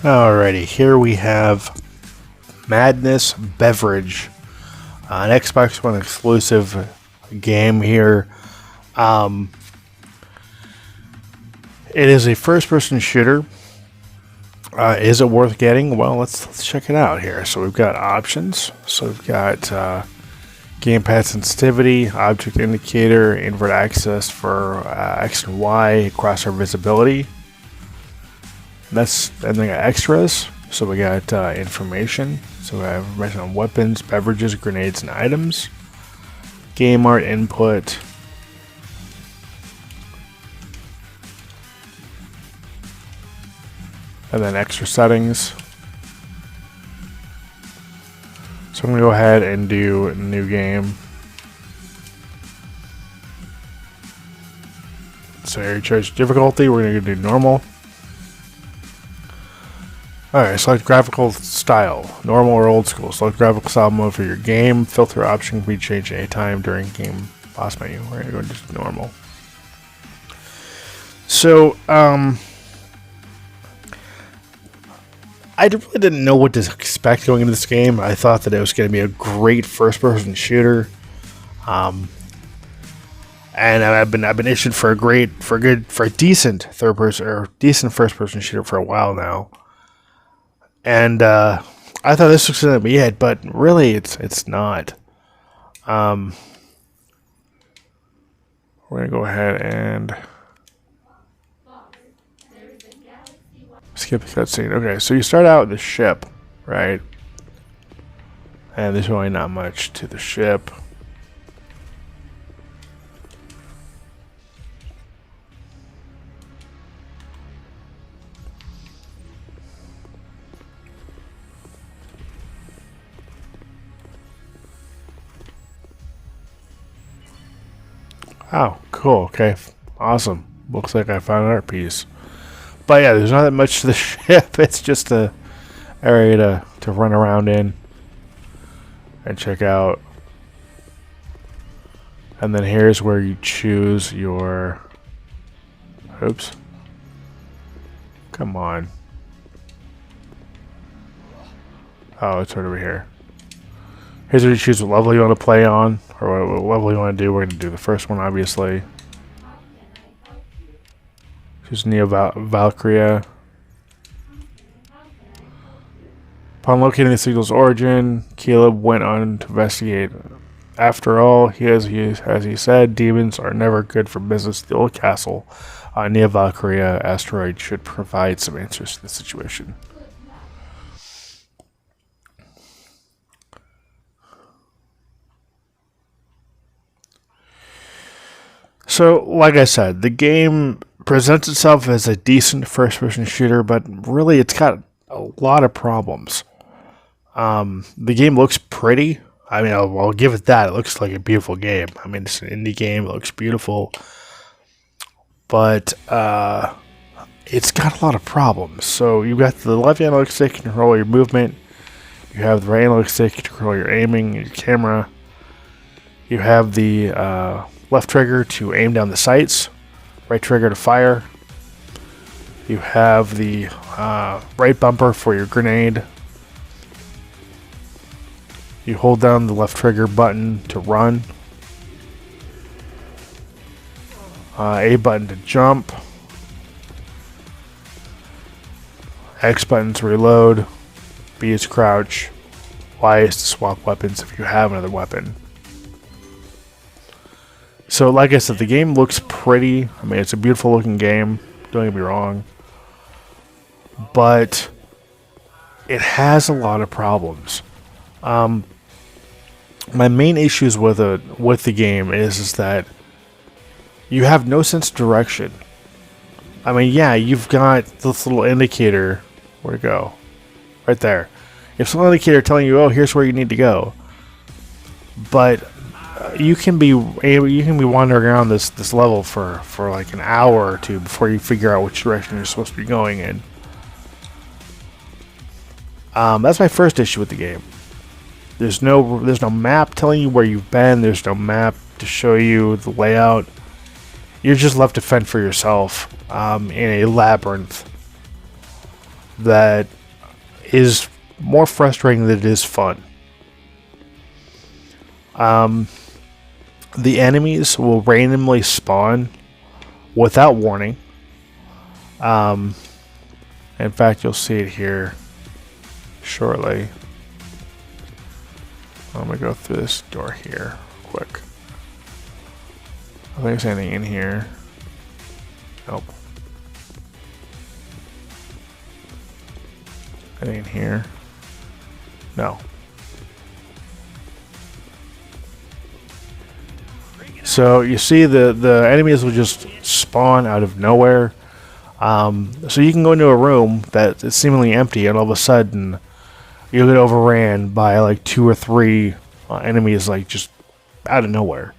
Alrighty, here we have Madness Beverage, an Xbox One exclusive game here. It is a first-person shooter. Is it worth getting? Well, let's check it out here. So we've got options. So we've got gamepad sensitivity, object indicator, invert access for X and Y, crosshair visibility. And then we got extras. So we got information. So we have information on weapons, beverages, grenades, and items. Game art input. And then extra settings. So I'm going to go ahead and do new game. So here you choose difficulty. We're going to do normal. Alright, select graphical style, normal or old school. Select graphical style mode for your game. Filter option can be changed anytime during game boss menu. We're going to go just normal. So, I really didn't know what to expect going into this game. I thought that it was going to be a great first-person shooter, and I've been issued for a decent third-person or decent first-person shooter for a while now. And I thought this was going to be it, but really it's not. We're going to go ahead and skip the cutscene. Okay, so you start out with the ship, right? And there's really not much to the ship. Oh, cool. Okay, awesome. Looks like I found an art piece. But yeah, there's not that much to the ship. It's just a area to run around in and check out. And then here's where you choose your... Oops. Come on. Oh, it's right over here. Here's where you choose what level you want to play on, or what level you want to do. We're going to do the first one, obviously. Choose Neo Valkyria. Upon locating the signal's origin, Caleb went on to investigate. After all, as he said, demons are never good for business. The old castle on Neo Valkyria asteroid should provide some answers to the situation. So, like I said, the game presents itself as a decent first-person shooter, but really it's got a lot of problems. The game looks pretty. I mean, I'll give it that. It looks like a beautiful game. I mean, it's an indie game. It looks beautiful. But it's got a lot of problems. So you've got the left analog stick to control your movement. You have the right analog stick to control your aiming and your camera. You have the left trigger to aim down the sights. Right trigger to fire. You have the right bumper for your grenade. You hold down the left trigger button to run. A button to jump. X button to reload. B is crouch. Y is to swap weapons if you have another weapon. So, like I said, the game looks pretty. I mean, it's a beautiful looking game. Don't get me wrong. But it has a lot of problems. My main issues with the game is that you have no sense of direction. I mean, yeah, you've got this little indicator. Where'd it go? Right there. You have some indicator telling you, oh, here's where you need to go. But you can be wandering around this level for like an hour or two before you figure out which direction you're supposed to be going in. That's my first issue with the game. There's no map telling you where you've been. There's no map to show you the layout. You're just left to fend for yourself in a labyrinth. that is more frustrating than it is fun. The enemies will randomly spawn without warning. In fact, you'll see it here shortly. I'm gonna go through this door here quick. I think there's anything in here. Nope. Anything in here? No. So you see the enemies will just spawn out of nowhere. So you can go into a room that is seemingly empty, and all of a sudden you'll get overran by like 2 or 3 enemies, like just out of nowhere.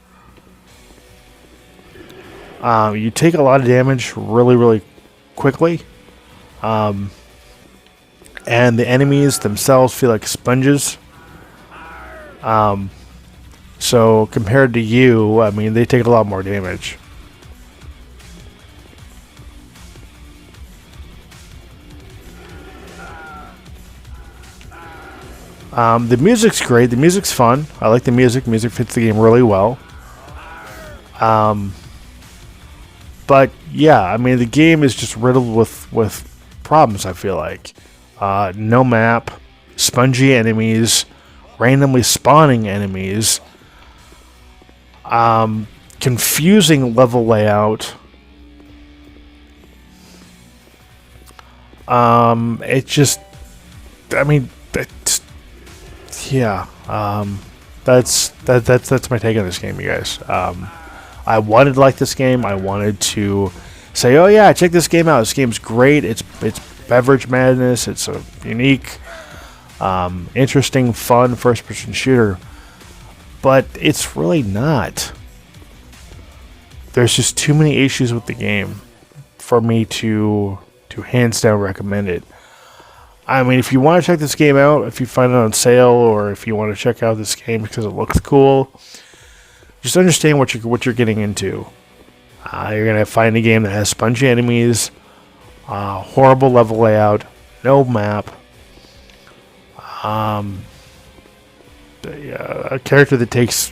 You take a lot of damage really quickly, and the enemies themselves feel like sponges. So compared to you, I mean, they take a lot more damage. The music's great. The music's fun. I like the music. Music fits the game really well. But yeah, I mean, the game is just riddled with problems, I feel like. No map, spongy enemies, randomly spawning enemies, confusing level layout. It just, I mean, yeah. That's my take on this game, you guys. I wanted to like this game. I wanted to say, oh yeah, check this game out. This game's great. It's Beverage Madness. It's a unique, interesting, fun first-person shooter. But it's really not. There's just too many issues with the game for me to hands down recommend it. I mean, if you want to check this game out, if you find it on sale, or if you want to check out this game because it looks cool, just understand what you're getting into. You're gonna find a game that has spongy enemies, horrible level layout, no map, a character that takes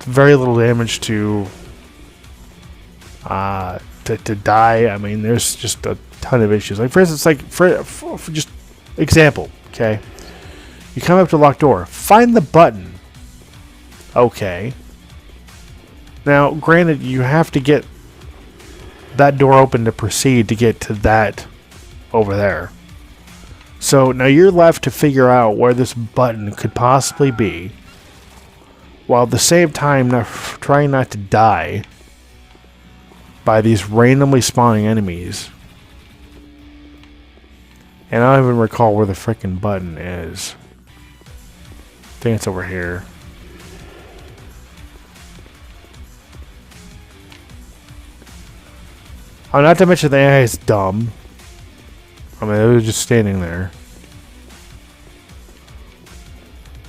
very little damage to die. I mean, there's just a ton of issues. Like, for instance, like for just example, okay, you come up to a locked door, find the button. Okay. Now, granted, you have to get that door open to proceed to get to that over there. So now you're left to figure out where this button could possibly be, while at the same time trying not to die by these randomly spawning enemies. And I don't even recall where the frickin' button is. I think it's over here. Oh, not to mention the AI is dumb. I mean, it was just standing there.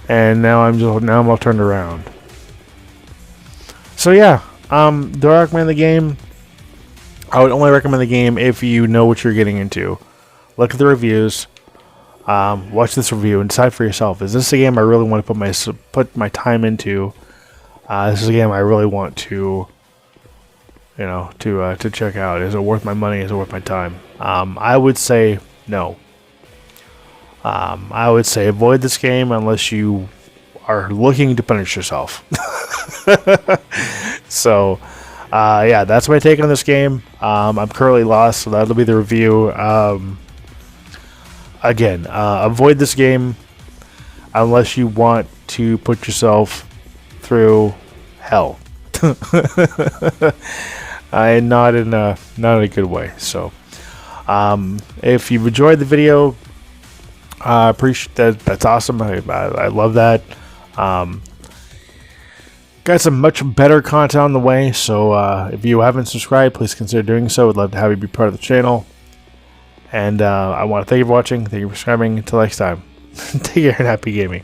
And now I'm all turned around. So yeah, do I recommend the game? I would only recommend the game if you know what you're getting into. Look at the reviews. Watch this review and decide for yourself. Is this a game I really want to put my time into? This is a game I really want to, to check out. Is it worth my money? Is it worth my time? I would say no. I would say avoid this game unless you are looking to punish yourself. So, yeah, that's my take on this game. I'm currently lost, so that'll be the review. Again, avoid this game unless you want to put yourself through hell. And not in a good way. So, if you've enjoyed the video, I appreciate that. That's awesome. I love that. Got some much better content on the way, so if you haven't subscribed, please consider doing so. I'd love to have you be part of the channel. And I want to thank you for watching. Thank you for subscribing. Until next time, take care and happy gaming.